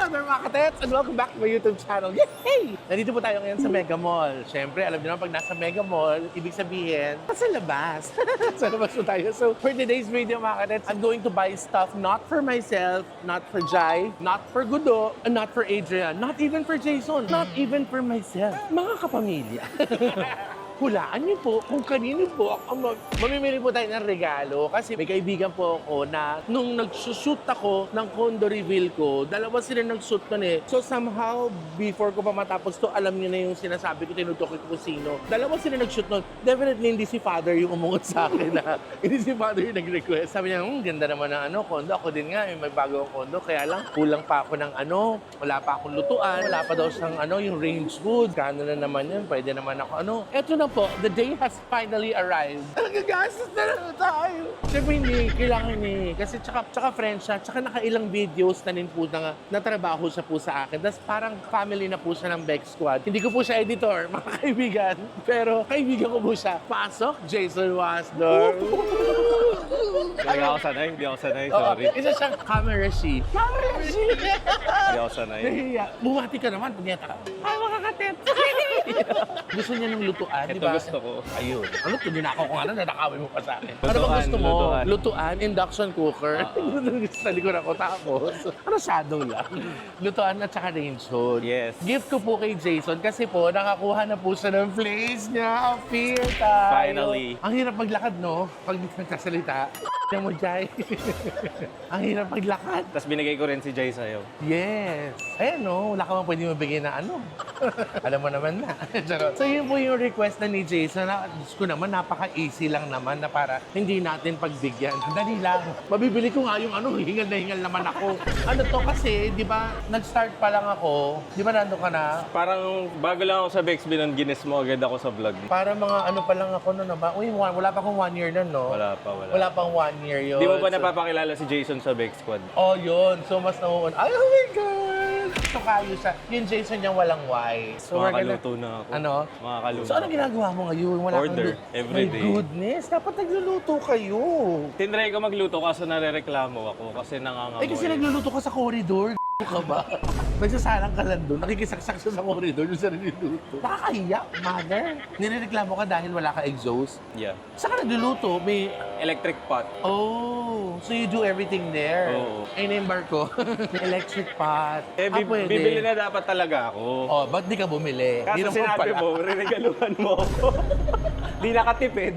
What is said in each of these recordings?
Hello there mga katets and welcome back to my YouTube channel. Yay! Nandito po tayo ngayon sa Mega Mall. Siyempre, alam niyo naman pag nasa Mega Mall, ibig sabihin, sa labas. Sa labas po tayo. So, for today's video mga katets, I'm going to buy stuff not for myself, not for Jai, not for Gudo, and not for Adrian, not even for Jason, not even for myself. Mga kapamilya. Hulaan niyo po kung kanino po ako mamimili po tayo ng regalo kasi may kaibigan po ako na nung nagsushoot ako ng condo reveal ko, dalawa sila nag-shoot nun eh. So somehow, before ko pa matapos to, alam niyo na yung sinasabi ko, tinutok ko kung sino. Dalawa sila nag-shoot nun. Definitely hindi si father yung umungot sa akin na hindi si father yung nag-request. Sabi niya, ganda naman ng condo. Ako din nga, may bago akong condo. Kaya lang, kulang pa ako ng wala pa akong lutuan. Wala pa daw siyang yung range food. Kano na naman yun, pwede naman ako Eto na po, the day has finally arrived. Nagagastos na lang tayo. Siyempre hindi, kailangan kasi tsaka friend siya, tsaka nakailang videos na rin po na natrabaho siya po sa akin. Tapos parang family na po siya ng Beck Squad. Hindi ko po siya editor, mga kaibigan. Pero kaibigan ko po siya. Pasok, Jason Wasdor. Hindi ako sanay, sorry. Isa siyang camera she. Hindi ako sanay. Nahiya. Bumati ka naman, punyata ka. Ay, mga katep. Gusto niya ng lutuan, di Ito ba? gusto ko. Ayun. Ano ito? Dinakaw ko nga na, nanakawin mo pa sa akin. Ano ba Lutuan, gusto mo? lutuan. Lutuan, induction cooker. Sa likod ako. Tapos, shadow lang. Lutuan at saka range hood. Yes. Gift ko po kay Jason kasi po, nakakuha na po siya ng place niya. Appear tayo. Finally. Ang hirap maglakad, no? Pag nagsasalita. Yan mo, Jai. Ang hirap maglakad. Tapos binigay ko rin si Jay sa'yo. Yes. Ayan, no? Wala ka man pwede mabigay na Alam mo naman na. Charot. So, yun po yung request na ni Jason. Diyos ko naman, napaka-easy lang naman na para hindi natin pagbigyan. Dali lang. Mabibili ko nga yung hingal na hingal naman ako. Ano to kasi, di ba, nag-start pa lang ako. Di ba nandun ka na? Parang bago lang ako sa Bexby nun, gines mo agad ako sa vlog. Para mga pa lang ako nun. Uy, wala pa akong 1 year nun, no? Wala pa. Wala pang 1 year yun. Di mo ba So, napapakilala si Jason sa Bex Squad? oh, yun. So, mas nauun. Ay, oh my God! So, kayo siya. Yung Jason niyang walang Y. So, we're gonna... Makakaluto na ako. Ano? Makakaluto. So, ano ginagawa mo ngayon? Wala Order, kang every day. My goodness, dapat nagluluto kayo. Tinry ko magluto kaso narereklamo ako kasi nangangamoy. Kasi nagluluto ka sa corridor. Ka ba? Nagsasalang ka lang doon. Nakikisaksak siya sa corridor yung sarili luto. Nakakahiya, mother. Nirereklamo ka dahil wala ka exhaust. Yeah. Saan ka nagluluto? May... Electric pot. Oh, so you do everything there. Oo. Ay, na-embar ko. May electric pot. Pwede. Bibili na dapat talaga ako. Oh, ba't di ka bumili? Kaso Di naman sinabi pala. mo, riregaluhan mo ako. Di nakatipid.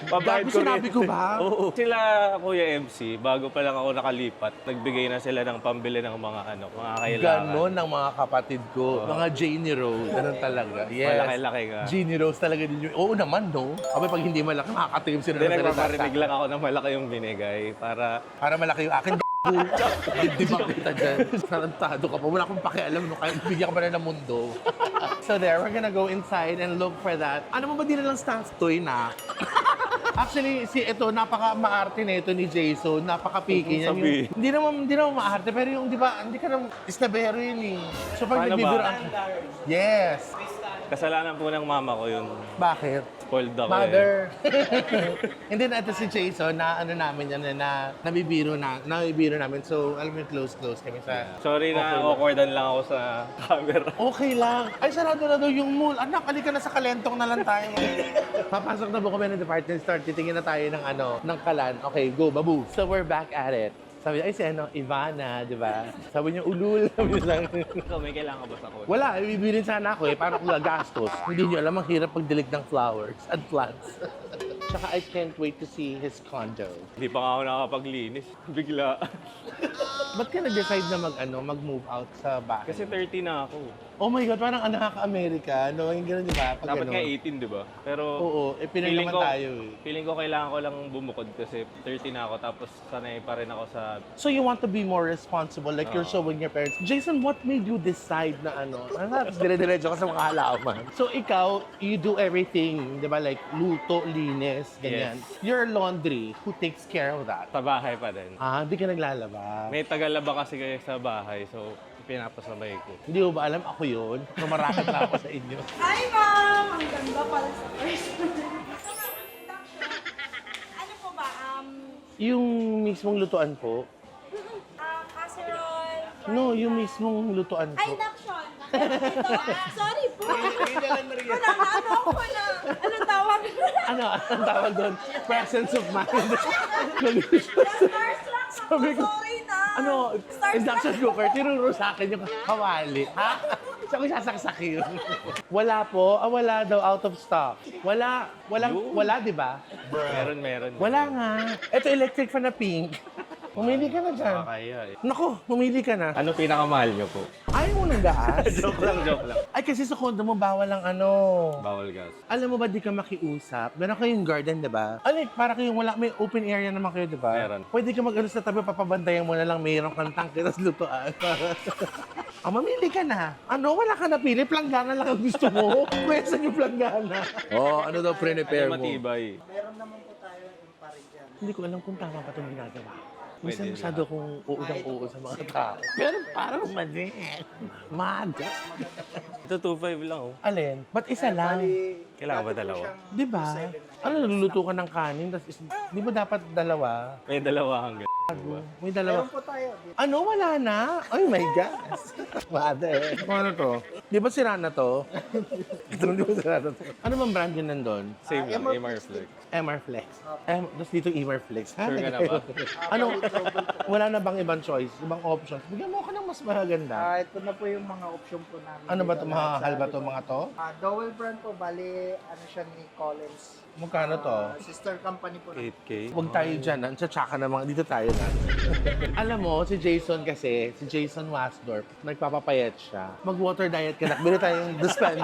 Babayad Gago, sinabi ko ba? Oo. Sila, Kuya MC, bago pa lang ako nakalipat, nagbigay na sila ng pambili ng mga mga kailangan. Ganon ang mga kapatid ko. Mga Janie Rose. Ganon talaga. Yes. Malaki-laki ka. Janie Rose talaga din yun. Oo naman, no? Kapag pag hindi malaki, makakatingin sila Hindi, ng salita sa nagpaparinig lang ako na malaki yung binigay para malaki yung akin. Di ba kita dyan? Tarantado ka pa. Wala akong pakialam. No? Kaya bigyan ka pa na ng mundo. So there, we're gonna go inside and look for that. Ano mo ba din lang staff toy na? Actually, ito, napaka-maarte na ito ni Jason. Napaka-picky niya. Sabi. Hindi naman maarte, pero yung, di ba, hindi ka naman, isnabero yun eh. So pag Paano nagbibiro ba? Yes. Kasalanan po ng mama ko yun. Bakit? Spoiled ako Mother. Hindi na ito si Jason na namin yan na nabibiro namin. So, alam mo, close kami sa... Sorry na Okay. awkwardan lang ako sa camera. Okay lang. Ay, sarado na daw yung mall. Anak, alika na sa kalentong na lang tayo. Papasok na po kami ng department store. Titingin na tayo ng kalan. Okay, go, babu. So, we're back at it. Sabi niya, ay si Ivana, di ba? Sabi niya, ulul. Sabi niya lang. Ikaw, may kailangan ba sa kotse? Wala, ibibilin sana ako para kung gastos. Hindi niyo alam, ang hirap pagdilig ng flowers and plants. Tsaka I can't wait to see his condo. Hindi pa nga ako nakapaglinis. Bigla. Ba't ka nag-decide na mag-move out sa bahay? Kasi 30 na ako. Oh my God, parang nakaka-America. No, yung gano'n, di ba? Pag Dapat gano'n. nga 18, di ba? Pero Oo, pinag naman tayo eh. feeling ko kailangan ko lang bumukod kasi 30 na ako tapos sanay pa rin ako sa... So you want to be more responsible, like you're showing your parents. Jason, what made you decide na tapos dire-diretso ka sa mga halaman. So ikaw, you do everything, di ba? Like luto, linis, ganyan. Yes. Your laundry, who takes care of that? Sa bahay pa din. Hindi ka naglalaba. May tagalaba kasi kayo sa bahay, so pinapasabay ko. Hindi mo ba alam ako yun? Mamarakit na ako sa inyo. Hi, ma'am! Ang ganda pala sa first. Ano po ba? Yung mismong lutuan po, Casserole, No, yung mismong lutuan Ay, ko. Nakshon. Sorry po. Maria. Ano ako na? Anong tawag? Anong tawag doon? Presence of mind. Starstruck ako. Sabi ko, Sorry na. induction cooker, tinuro sa akin yung kawali. Ha? Saan ko sasaksakin yun? Wala po. Wala daw, out of stock. Wala, di ba? Meron. Wala nga. Ito, electric fan na pink. Pumili ka na dyan. Kaya eh. Nako, pumili ka na. Ano pinakamahal nyo po? Ayaw mo ng gas. joke lang. Ay, kasi sa condo mo, bawal ang ano. Bawal gas. Alam mo ba, di ka makiusap? Meron kayong garden, di ba? Para kayong wala, may open area naman kayo, di ba? Meron. Pwede ka mag-alos sa tabi, papabantayan mo na lang, mayroong kang tangke, tapos lutuan. Mamili ka na. Ano, wala ka napili, planggana lang ang gusto mo. Pwesa yung planggana. Ano daw prepare mo? Matibay. Hindi ko alam kung tama pa itong ginagawa. Minsan Pwede masyado kong uudang-uud sa mga tao. Pero parang mali. Maga. Ito 2.5 lang oh. Alin? Ba't isa lang? Kailangan ba dalawa? Di ba? Ano, naluluto ka ng kanin, tapos di ba dapat dalawa? May dalawa hanggang. May dalawa. Ano, wala na? Ay, my gosh. Mother. Ano to? Di ba sira na to? Ito, di ba sira na to? Ano bang brand yun nandun? Same lang, MR Flex. MR Flex. Tapos dito MR Flex. Sure ka na ba? Ano, wala na bang ibang choice? Ibang options? Bigyan mo ako ng mas maganda. Ito na po yung mga option po namin. Ano ba dito to? lahat Mahal sa ba to likod. mga to? Dowel brand po, bali, ano siya ni Collins. Magkano to? Sister company po. 8K. Huwag tayo dyan. Tsaka na mga, dito tayo na. Alam mo, si Jason kasi, si Jason Wasdorp, nagpapapayat siya. Mag-water diet ka na. Bili tayong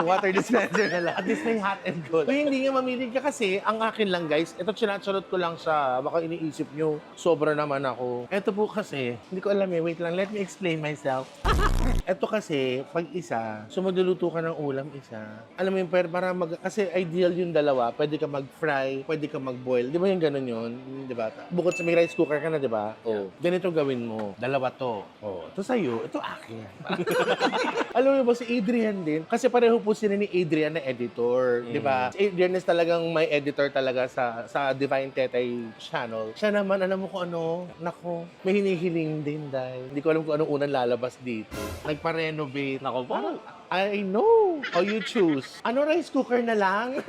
water dispenser na lang. At least may hot and cold. Kung hindi nga mamili ka kasi, ang akin lang guys, ito chinacharot ko lang siya. Baka iniisip nyo, sobra naman ako. Ito po kasi, hindi ko alam wait lang, let me explain myself. Ito kasi, pag isa, sumuduluto ka ng ulam isa. Alam mo yung kasi ideal yung dalawa, pwede ka mag-fry, pwede ka mag-boil. Di ba yung ganun yun? Di ba? Bukod sa may rice cooker ka na, di ba? Oh, ganito gawin mo. Dalawa to. Oh, ito sa'yo, ito akin. Alam mo ba si Adrian din? Kasi pareho po sila ni Adrian na editor, di ba? Si Adrian is talagang may editor talaga sa Divine Tetay channel. Siya naman, alam mo kung ano, nako, may hinihiling din dahil hindi ko alam kung anong unang lalabas dito. Nagpa-renovate. Nako po. I know. How you choose? Ano, rice cooker na lang?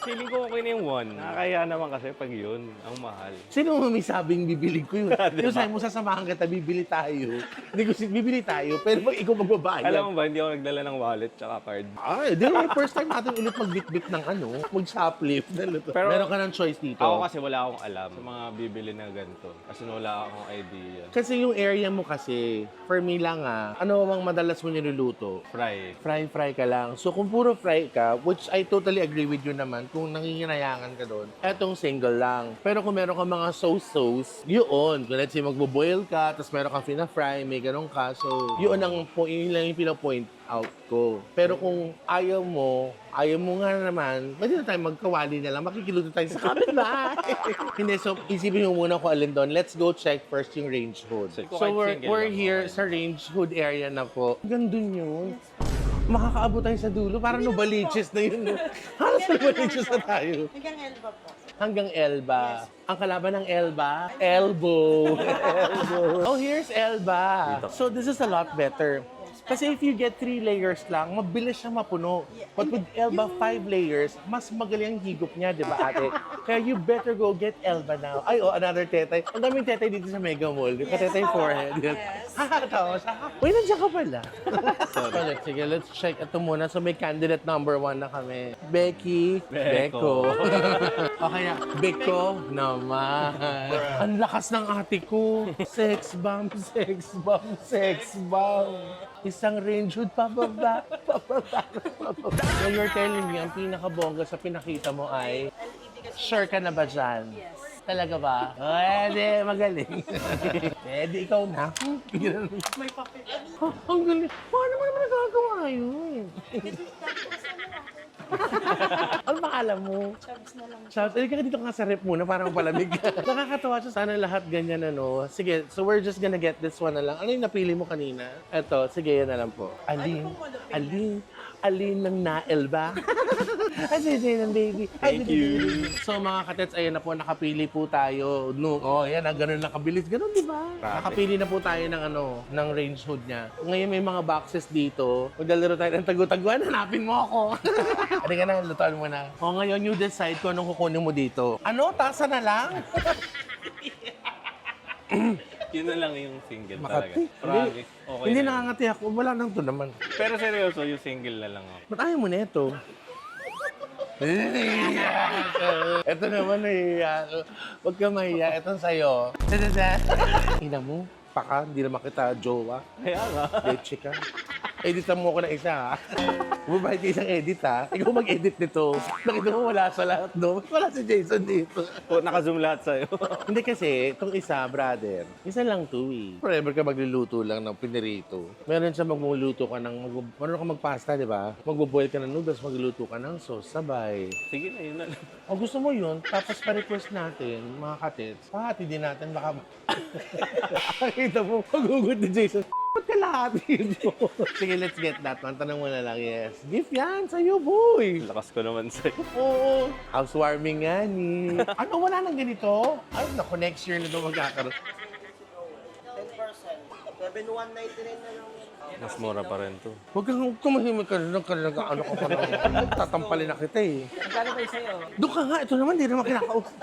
Feeling ko okay na yung 1. Nakakaya naman kasi pag yun, ang mahal. Sino mo may sabing bibili ko yun? Yung sabi mo, sasamahan kita, bibili tayo. Hindi ko bibili tayo, pero pag ikaw magbabayad. Alam mo ba, hindi ako nagdala ng wallet tsaka card. Ay, di naman first time natin ulit magbitbit ng mag-shoplift. Pero meron ka ng choice dito. Ako kasi wala akong alam sa mga bibili na ganito. Kasi wala akong idea. Kasi yung area mo kasi, for me lang ano bang madalas mo niluluto? Fry. Fry ka lang. So kung puro fry ka, which I totally agree with you naman, kung nanginginayangan ka doon, etong single lang. Pero kung meron ka mga sauce, yun. Kung let's say magbo-boil ka, tapos meron kang fina-fry, may ganun ka. So yun lang yung pinapoint out ko. Pero kung ayaw mo nga naman, pwede na tayo magkawali na lang, makikiluto tayo sa kapitbahay. Hindi, so isipin mo muna kung alin doon. Let's go check first yung range hood. So, So kahit single we're lang, here okay. sa range hood area na po. Gandun yun. Makakaabot tayo sa dulo. Parang Novaliches na yun. No? Halos Novaliches na tayo. Hanggang Elba po. Hanggang Elba. Ang kalaban ng Elba, elbow. Elbow. Oh, here's Elba. So this is a lot better. Kasi if you get 3 layers lang, mabilis siyang mapuno. But with Elba 5 layers, mas magaling ang higop niya, di ba ate? Kaya you better go get Elba now. Ay, another tetay. Ang daming tetay dito sa Mega Mall. Di ba tetay forehead? Yes. Tawa siya. Uy, nandiyan ka pala. Sorry. Sige, let's check ito muna. So may candidate number 1 na kami. Becky. Beko. Okay na. Beko naman. Ang lakas ng ate ko. Sex bomb, sex bomb, sex bomb. Isang range hood pababa. So you're telling me, ang pinakabongga sa pinakita mo ay, sure ka na ba dyan? Yes. Talaga ba? Pwede, magaling. Pwede, ikaw na. May papel. Ang galing. Paano mo naman nagagawa yun? Ano pangalan mo? Chabs na lang. Shout, ka dito nga sa rep muna, parang palamig. Nakakatawa siya. Sana lahat ganyan, ano. Sige, so we're just gonna get this one na lang. Ano yung napili mo kanina? Eto, sige, yan na lang po. Alin ng Nael ba? Ay, sige, baby. Ay, Thank baby. you. So mga katets, ayan na po, nakapili po tayo. No, oh, ayan, ganun lang kabilis. Ganun, di ba? Grabe. Nakapili na po tayo ng ng range hood niya. Ngayon may mga boxes dito. Maglalaro tayo ng tagu-taguan, hanapin mo ako. Ano ka na, lutuan mo na. O ngayon, you decide kung anong kukunin mo dito. Ano, tasa na lang? Yun na lang yung single talaga. Makati. Promise. Okay Hindi na yun. nakangati ako. Wala nang to naman. Pero seryoso, yung single na lang ako. Ba't ayaw mo na ito? Ito naman huwag ka mahiya. Ito sa'yo. Ina mo, paka, hindi naman kita jowa. Kaya nga. Leche ka. Editan mo ko ng isa, ha? Bumabahit ka isang edit, ha? Ikaw mag-edit nito. Nakita mo wala sa lahat, no? Wala si Jason dito. Naka-zoom lahat sa'yo. Hindi kasi, itong isa, brother, isa lang to, eh. Forever ka magluluto lang ng pinirito. Meron siya magluluto ka ng, meron ka magpasta, di ba? Magboboil ka ng noodles, magluluto ka ng sauce, sabay. Sige na, yun na lang. O gusto mo yun, tapos pa-request natin, mga katits, pahati din natin, baka... Nakita mo, magugod ni Jason. Ba't ka lahat dito? Sige, let's get that one. Tanong mo na lang, yes. Gift yan sa'yo, boy. Lakas ko naman sa'yo. Oo. Housewarming nga ni. Ano, wala nang ganito? Ay, naku, next year na ito magkakaroon. 10%. 7,199 na lang yan. Mas mura pa rin to. Huwag kang kumahimik ka rin. Ano ka pa lang. Tatampalin na kita eh. Magkano ba sa'yo? Doon ka nga. Ito naman, di naman kinakausap.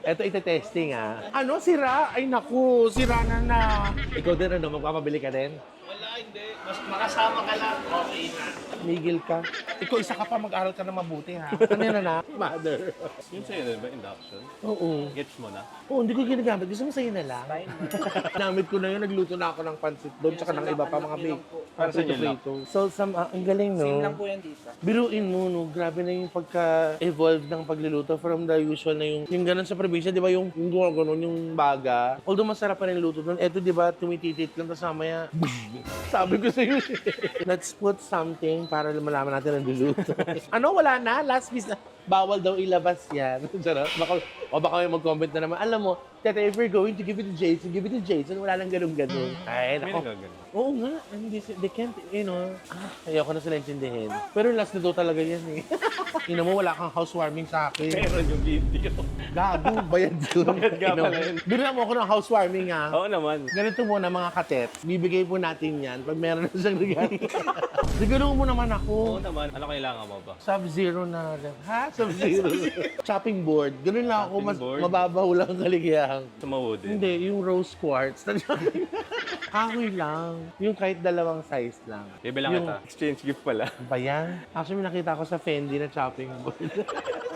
Ito, ite-testing ah. Ano, sira? Ay, naku. Sira na. Ikaw din, ano? Magpapabili ka din? Wala, hindi. Mas makasama ka lang. Okay na. Migil ka. Ikaw, isa ka pa. Mag-aral ka na mabuti ha. Ano na na? Mother. Yung sa'yo, di ba? Induction? Oo. Gets mo na? Oo, hindi ko ginagamit. Gusto mo sa'yo na lang? Namit ko na yun. Nagluto na ako ng pansit doon. Tsaka ng iba pa mga bake. Para sa inyo lang. So, ang galing, no? Same lang po yan dito. Biruin mo, no? Grabe na yung pagka-evolve ng pagluluto from the usual na yung ganun sa probinsya, di ba? Yung gano'n, yung baga. Although masarap pa rin luto doon. Eto, di ba? Tumititit lang. Tapos mamaya, sabi ko sa'yo. Let's put something para malaman natin ang luluto. Ano? Wala na? Last piece na. Bawal daw ilabas yan. Sarap. Baka may mag-comment na naman. Alam mo, Tete, if we're going to give it to Jason, give it to Jason. Wala nang ganun-ganun. Ay, May nako. nagagano. Oo nga, hindi, they can't, ayoko na sila intindihin. Pero last na daw talaga yan eh. Ina mo, wala kang housewarming sa akin. Meron yung video. Gago, bayad yun. Bayad nga pala yun. Bigyan mo ako ng housewarming ha. Oo naman. Ganito muna mga katet, bibigay po natin yan pag meron na siyang regalo. Siguro mo naman Oo ako. naman. Ano kailangan mo ba? Sub-zero na rin. Ha? Sub-zero. Chopping board. Ganun lang ako, Chopping board? mababaw lang ang kaligayang. Sumawo din. Hindi, yung rose quartz. Kahoy lang. Yung kahit dalawang size lang. Bibilang Yung- kita. Exchange gift pala. Ba yan? Actually, nakita ko sa Fendi na chopping board.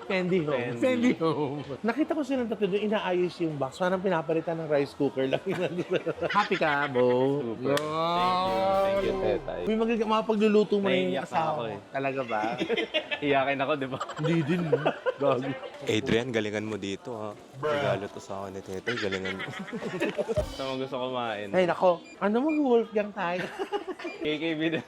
Fendi Home. Fendi. Home. Nakita ko silang tatlo doon, inaayos yung box. Parang pinapalitan ng rice cooker lang. Happy ka, Bo? Super. Thank you, Tetay. May mga pagluluto mo na yung Naiiyak na asawa ako mo. eh. Talaga ba? Iyakin ako, di ba? Hindi din. Gago. Adrian, galingan mo dito ha. Regalo to sa akin ni Tete, galingan mo. Sa mga gusto kumain. Ay, nako. Ano mag-Wolfgang tayo? KKB din.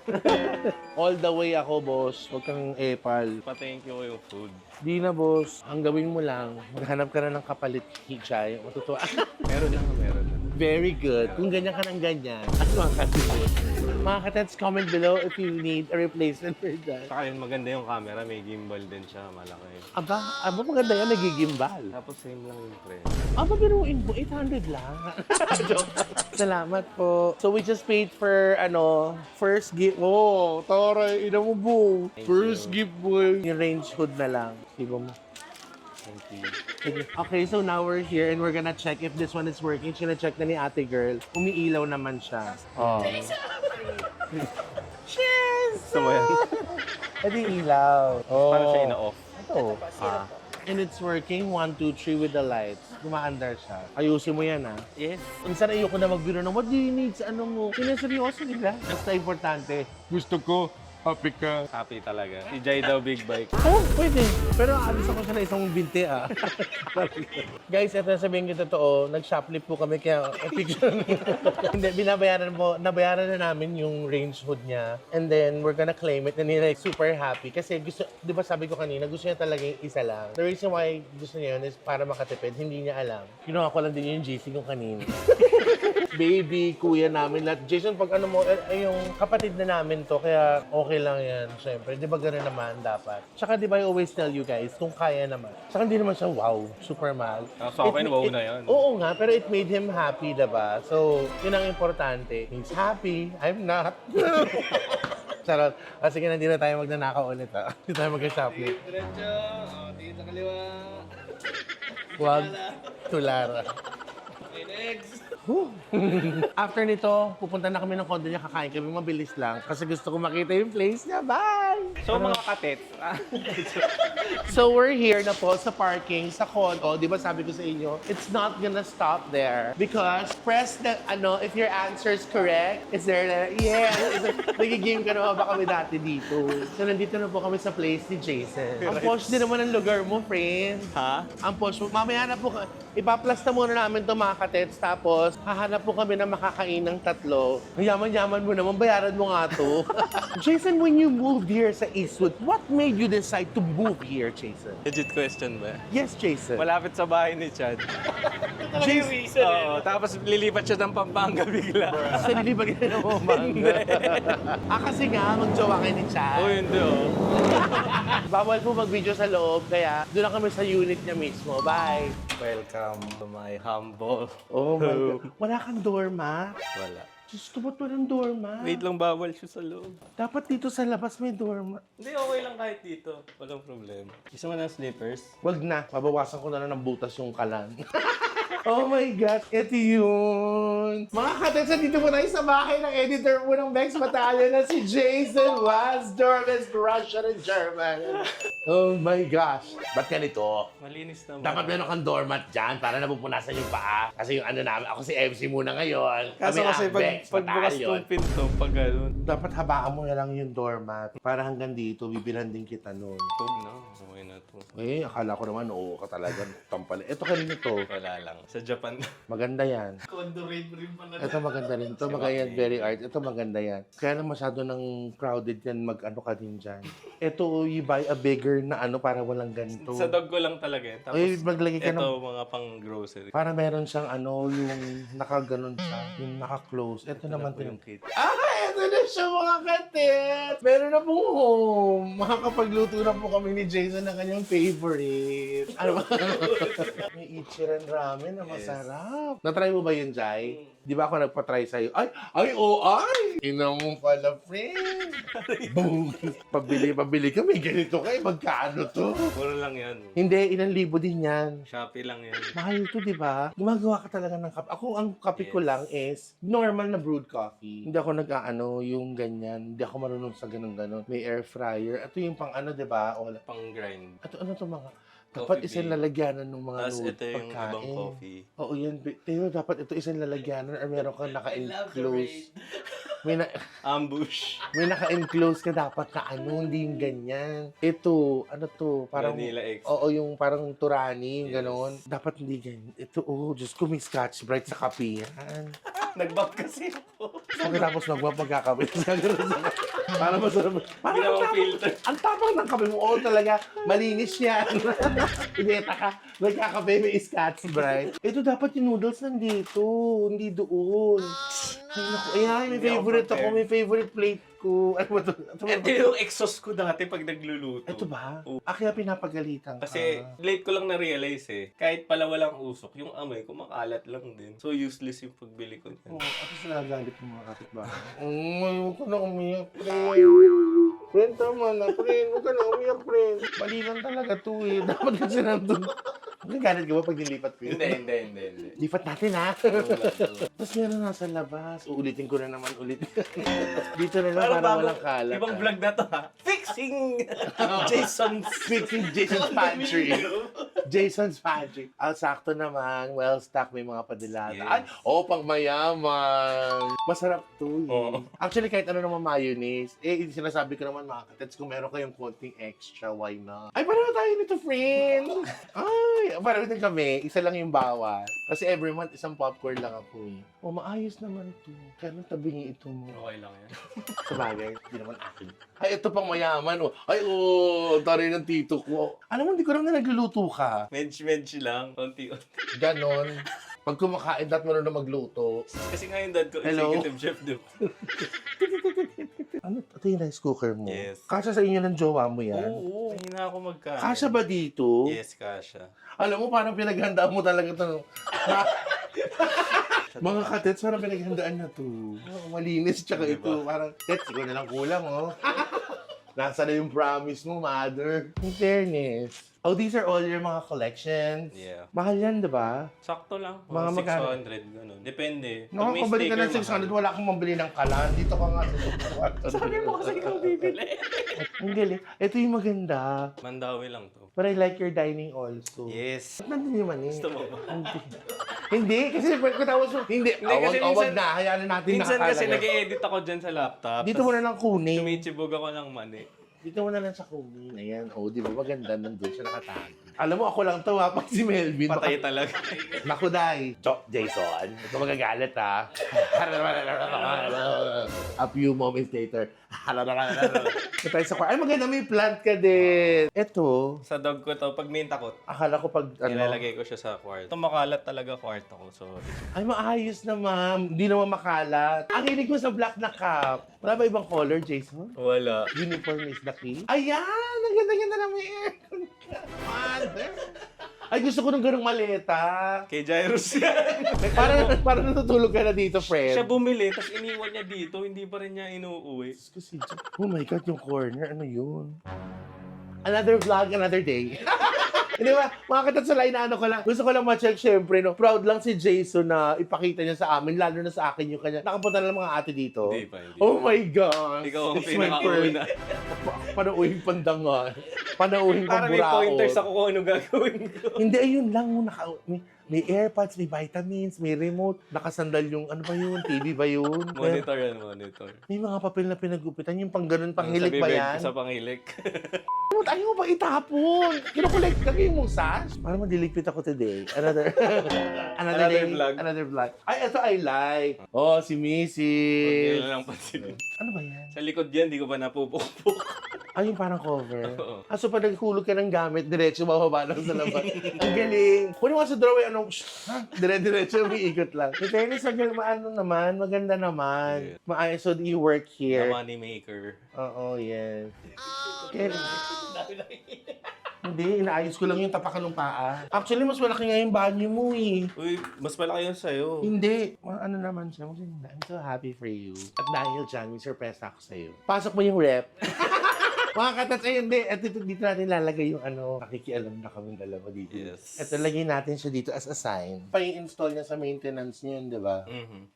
All the way ako, boss. Huwag kang epal. Pa-thank you ko yung food. Di na, boss. Ang gawin mo lang, maghanap ka na ng kapalit hichay. Matutuwa. Meron lang, meron lang. Very good. Kung ganyan ka ng ganyan, at mga katits. Mga katits, comment below if you need a replacement for that. Saka yun, maganda yung camera. May gimbal din siya, malaki. Aba maganda yan, nagigimbal. Tapos same lang yung price. Aba, biruin po, 800 lang. Salamat po. So, we just paid for, first gift. Oh, taray, ina mo, boom. Thank First you. gift, boy. Yung range hood na lang. Sibo mo. Thank you. Sige. Okay, so now we're here and we're gonna check if this one is working. Sina-check na ni ate girl. Umiilaw naman siya. Oh. Cheers! Gusto mo yan? Edi ilaw. Oh. Paano siya ina-off? Ito. Ah. And it's working, 1, 2, 3 with the lights. Gumaandar siya. Ayusin mo yan, ha? Yes. Minsan ayoko na magbiro ng, what do you need sa ano mo? Sineseryoso nila. Basta importante. Gusto ko, happy ka. Happy talaga. Si Jai daw big bike. Oh, pwede. Pero alis ako siya na isang binti, ah. Guys, ito na sabihin ko totoo. Nag-shoplift po kami, kaya picture Hindi, nabayaran na namin yung range hood niya. And then, we're gonna claim it. And he's like, super happy. Kasi gusto, di ba sabi ko kanina, gusto niya talaga yung isa lang. The reason why gusto niya yun is para makatipid. Hindi niya alam. Kinuha ko lang din yung GC ko kanina. baby, kuya namin, lahat. Jason, pag ano mo, ay yung kapatid na namin to, kaya okay lang yan, syempre. Di ba gano'n naman dapat? Tsaka di ba I always tell you guys, kung kaya naman. Tsaka hindi naman siya, wow, super mahal. Sa akin, wow na yan. Oo nga, pero it made him happy, diba? So, yun ang importante. He's happy, I'm not. Charot. Sige na, hindi na tayo magnanakaw ulit, ha? Hindi tayo mag-shoplift. Diretso. Tingin sa kaliwa. Huwag tulara. Okay, next. After nito, pupunta na kami ng condo niya, kakain kami, mabilis lang. Kasi gusto ko makita yung place niya. Bye! So, mga katets. So we're here na po sa parking sa condo. Di ba sabi ko sa inyo, it's not gonna stop there. Because press the, if your answer is correct, is there na, yeah, nagigame ka na ba kami dati dito. So nandito na po kami sa place ni Jason. Ang posh din naman ang lugar mo, friend. Ha? Ang posh mo. Mamaya na po, ipaplasta muna namin to mga katets. Tapos, hahanap po kami na makakain ng 3. Ang yaman-yaman mo naman, bayaran mo nga to. Jason, when you moved here sa Eastwood, what made you decide to move here, Jason? Legit question ba? Yes, Jason. Malapit sa bahay ni Chad. Jason. Oo, tapos lilipat siya ng Pampanga bigla. Sa nilibag na mo, manga. Kasi nga, magjowa kayo ni Chad. Oh, hindi oh. Bawal po mag-video sa loob, kaya doon na kami sa unit niya mismo. Bye! Welcome to my humble. Oh my God. Wala kang doormat? Wala. Diyos ko, ba't walang doormat? Wait lang, bawal siya sa loob. Dapat dito sa labas may doormat. Hindi, okay lang kahit dito. Walang problema. Isa mo ng slippers? Wag na. Mabawasan ko na lang ng butas yung kalan. Oh my God, ito yun. Mga katets, dito po tayo sa bahay ng editor po ng Bex Battalion na si Jason Wasdorf, is Russian and German. Oh my gosh. Ba't ganito? Malinis naman. Dapat meron kang doormat dyan para napupunasan yung paa. Kasi yung ano namin, ako si MC muna ngayon. Kaso Kami kasi ang pag, Bex pagbukas Battalion. ng pinto, pag gano'n. Dapat habaan mo na lang yung doormat. Para hanggang dito, bibilan din kita nun. Huwag na. Okay na to. Eh, akala ko naman, oo ka talaga. Tampal. Ito kanino to. Wala lang. Sa Japan. Maganda yan. Condo rin pala. Ito maganda rin. Ito maganda yan. Very art. Ito maganda yan. Kaya lang masyado ng crowded yan. Mag-ano ka din dyan. Ito, you buy a bigger na ano para walang ganito. Sa dog ko lang talaga eh. Tapos, Ay, maglagay ka ito ng... mga pang grocery. Para meron siyang ano, yung nakaganon siya. Yung naka-close. Ito naman po yung... yung kit. Ito na siya mga katit! Meron na pong home. Makakapagluto na po kami ni Jason ng kanyang favorite. Ano ba? May Ichiran ramen na masarap. Na-try mo ba yun, Jai? Di ba ako nagpa-try sa'yo? Ay, Ina mo pala, friend. Boom. Pabili ka. May ganito kayo. Magkano to? Puro lang yan. Hindi, ilang libo din yan. Shopee lang yan. Mahal to, di ba? Gumagawa ka talaga ng kape. Ako, ang kape ko Yes. lang is normal na brewed coffee. Hindi ako nag-aano, yung ganyan. Hindi ako marunong sa ganun-ganun. May air fryer. Ito yung pang ano, di ba? O, Pang grind. ito, ano to mga... Coffee Dapat isang bean. lalagyanan ng mga Tapos nood, ito yung ibang coffee. Oo, yan. Pero dapat ito isang lalagyanan or meron kang naka-enclose. May, Ambush. may naka-enclose ka dapat na ano, hindi yung ganyan. Ito, ano to? Parang, Vanilla X. Oo, yung parang turani, yung Yes. ganon. Dapat hindi ganyan. Ito, Diyos ko, may Scotch Brite sa kape yan. Nag-bump kasi ako. Pagkatapos magpapagkakape. Para masarap. Parang Hindi ang ako tapang, filter. ang tapang ng kape mo. Oo, talaga. Malinis yan. Ineta ka. Nagkakape, may Scotch Brite. Ito dapat yung noodles nandito. Hindi doon. Ay, naku. Ayan, may Hindi ako favorite ako. prepared. May favorite plate ko. Ano ba ito? Ito yung exhaust ko dati pag nagluluto. Ito ba? Oo. Kaya pinapagalitan ka. Kasi late ko lang na-realize eh. Kahit pala walang usok, yung amoy ko makalat lang din. So useless yung pagbili ko niyan. Oo, at least nagagalit yung mga kapitbahay. Huwag ko na umiyak, friend. Friend, tama na, friend. Huwag ka na umiyak, friend. Mali lang talaga to eh. Dapat kasi nandun. Nagalit ka ba pag nilipat ko yun? Hindi. Lipat natin ha. Tapos meron nasa labas. Uulitin ko na naman ulit. Dito na lang para walang kalat. Ibang vlog na to ha. Fixing Jason's Fixing Jason's Pantry. Jason's Pantry. Sakto naman. Well stocked. May mga padilata. Yes. Ay, pang mayaman. Masarap to eh. Oo. Actually, kahit ano naman mayonnaise, sinasabi ko naman mga katets, kung meron kayong konting extra, why not? Ay, pareho tayo nito, friend! Ay, pareho din kami. Isa lang yung bawal. Kasi every month, isang popcorn lang ako eh. Maayos naman to. Kaya nang tabingi ito mo. Okay lang yan. Sa bagay, hindi naman akin. Ay, ito pang mayaman. Ay, taray ng tito ko. Alam mo, hindi ko rin na nagluluto ka. Medj lang. Konti-unti. Ganon. Pag kumakain, dapat mo na magluto. Kasi nga yung dad ko, Hello? executive chef, di ba? Ano? Ito yung rice cooker mo? Yes. Kasya sa inyo ng jowa mo yan? Oo, mahina ako magkain. Kasya ba dito? Yes, kasha. Alam mo, parang pinaghandaan mo talaga ito. Mga katets, parang pinaghandaan na to. Oh, malinis, tsaka Diba? ito. Parang, tets, ikaw na lang kulang, oh. Nasa na yung promise mo, mother. In fairness. Oh, these are all your mga collections. Yeah. Mahal yan, di ba? Sakto lang. Mga Mga magkano? 600, gano'n. Depende. Nakakabalik ka ng 600, wala akong mabili ng kalan. Dito ka nga sa Sabi mo kasi ikaw bibili. Ang galing. Ito yung maganda. Mandawi lang to. But I like your dining also. Yes. Ba't nandun yung mani? Gusto mo ba? Hindi, kasi kung tawag mo, hindi, kasi awag minsan- na, hayaan na natin Minsan kasi nakakalagay. nag-edit ako dyan sa laptop. Dito mo na lang kunin. Tumichibog ako ng mani. Dito mo na lang sa kunin. Ayan, oh, di ba maganda nandun siya nakatago. Alam mo, ako lang to ha, pag si Melvin. Patay talaga. Naku, Day. Chok, Jason. Ito magagalit ha. A few moments later. Ito tayo sa kwarto. Ay, maganda, may plant ka din. Ito, Sa dog ko to, pag may takot, akala ko pag ano, nilalagay ko siya sa kwarto. Ito makalat talaga kwarto ko, sorry. ay, maayos na, ma'am. Hindi naman makalat. Ang hilig mo sa black na cup. Wala ba ibang color, Jason? Wala. Uniform is the key. Ayan! Ang ganda-ganda na may aircon ka. Mother! Ay, gusto ko ng ganung maleta. Kay Jairus yan. Parang natutulog ka na dito, friend. Siya bumili, tapos iniwan niya dito, hindi pa rin niya inuuwi. Kasi, oh my God, yung corner, ano yun? Another vlog, another day. Hindi ba? Mga katatsalay na ano ko lang. Gusto ko lang ma-check, syempre, no? Proud lang si Jason na ipakita niya sa amin, lalo na sa akin yung kanya. Nakapunta na lang mga ate dito. Hindi pa, hindi. Oh my God! Ikaw ang It's my pinakauna. Panauhing pandangan. Panauhing Para may pamburaot. pointers ako kung ano gagawin ko. Hindi, ayun lang. May AirPods, may vitamins, may remote. Nakasandal yung, ano ba yun? TV ba yun? Monitor yan, monitor. May mga papel na pinagupitan. Yung pang ganun, panghilik ba yan? Sa panghilik. Ba't ayaw mo pa itapon? Kinokolect ka yung sash? Para madiligpit ako today. Another Another day, vlog. Another vlog. Ay, ito I like. Oh, si Missy. Huwag nila lang pansinin. Ano ba yan? Sa likod yan, di ko pa napupukpuk. Ay, yung parang cover. Oo. Ah, so pag naghulog ka ng gamit, diretso bababa lang sa labas. Ang galing. Kunin mo sa drawing, ano, ha? Dire-diretso, umiikot lang. In fairness, maano naman, maganda naman. Yeah. Maayos, so you work The here. money maker. Oo, yes. Kaya, hindi, inaayos ko lang yung tapakan ng paa. Actually, mas malaki nga yung banyo mo eh. Uy, mas malaki yun sa'yo. Hindi. Ano naman siya. I'm so happy for you. At dahil dyan, may surprise ako sa'yo. Pasok mo yung rep. Mga katats, ayun, hindi. At dito natin lalagay yung ano. Nakikialam na kami dalawa dito. Yes. Ito, lagyan natin siya dito as a sign. Pa-install niya sa maintenance niya yun, di ba?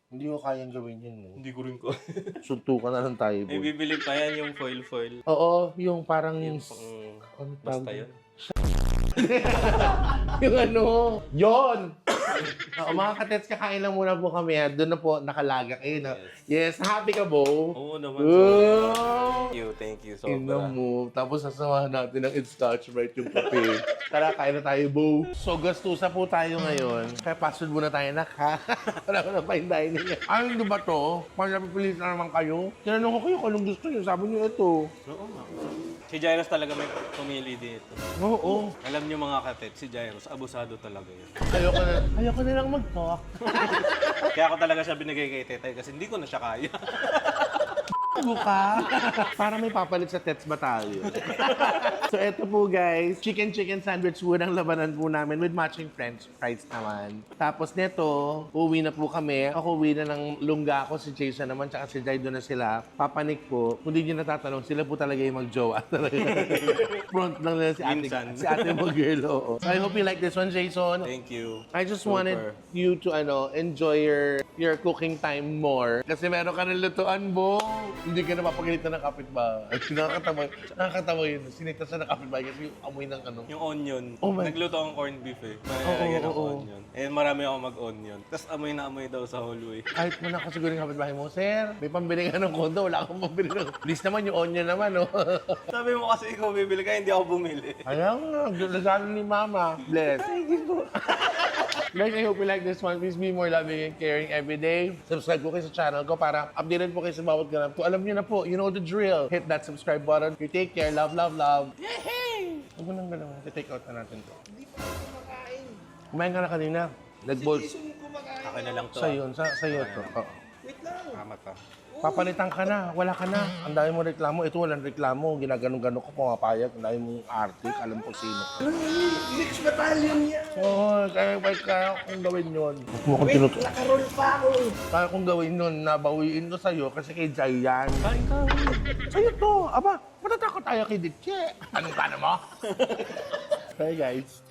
Hindi ko kayang gawin yun, no? Hindi ko rin ko. Suntukan na lang tayo, May boy. bibili pa yan yung foil. Oo, yung parang... Yung pang... ano Basta tawag? yun. Yung ano, yon. Oo, mga katets, kakain lang muna po kami. Doon na po nakalagak. Ayun, no? Yes, happy ka, Bo? Oo naman. Oh! Thank you so Ina much. mo. Tapos sasamahan natin ng It's Touch Right yung papel. Tara, kain na tayo, Bo. So, gastusa po tayo ngayon. Kaya password muna tayo, nak, ha? Wala ko na fine dining. Ay, hindi ba to? Para napipilit na naman kayo. Tinanong ko kayo kung anong gusto niyo. Sabi niyo ito. Oo nga. Si Jairus talaga may pumili dito. Oo. Alam niyo mga katet, si Jairus, abusado talaga yun. Ayoko na lang mag-talk. Kaya ako talaga siya binigay kay Tetay kasi hindi ko na siya kaya. Buka. Para may papalit sa Tets Batalyon. So, eto po guys, chicken sandwich po ng labanan po namin with matching french fries naman. Tapos neto, uwi na po kami. Ako uwi na ng lungga ako, si Jason naman, tsaka si Jai doon na sila. Papanik po. Kung di nyo natatanong, sila po talaga yung mag-jowa. Front lang nila Minsan. si ate mo girl. Oo. So, I hope you like this one, Jason. Thank you. I just Super. wanted you to enjoy your cooking time more. Kasi meron ka ng lutuan, Bo. Hindi ka na mapagalitan ng kapitbahay. Nakakatawa yun. Sinitasan ng kapitbahay kasi yung amoy ng ano. Yung onion. Oh my- Nagluto akong corned beef eh. Oo, Nalagyan ng oo. onion. Eh marami ako mag-onion. Tapos amoy na amoy daw sa hallway. Kahit mo na kasi yung kapitbahay mo, Sir, may pambili ka ng kondo, wala akong pambili ng... Please naman yung onion naman, no? Sabi mo kasi ikaw bibili ka, hindi ako bumili. Ayaw nga, regalo ni Mama. Bless. Guys, I hope you like this one. Please be more loving and caring every day. Subscribe po kayo sa channel ko para updated po kayo sa bawat ganap ko. Alam niyo na po, you know the drill. Hit that subscribe button. You take care. Love, love, love. Yay! Huwag mo nang galaw. Take out na natin to. Kumain ka na kanina. Nag-balls. Akin na lang to. Sa'yo to. Oo. Tama to. Papalitan ka na, wala ka na. Ang dami mo reklamo. Ito walang reklamo. Ginaganon-ganon ko pumapayag. Ang dami mong artik. Alam ko sino. Next battalion yan. Oo, kaya kong gawin yun. Huwag mo kong tinuto. Nakaroon pa ako. Kaya kong gawin yun, nabawiin ko sa'yo kasi kay Jai yan. Kain ka. Sa'yo to. Aba, matatakot tayo kay Ditche. Anong plano mo? Hey guys.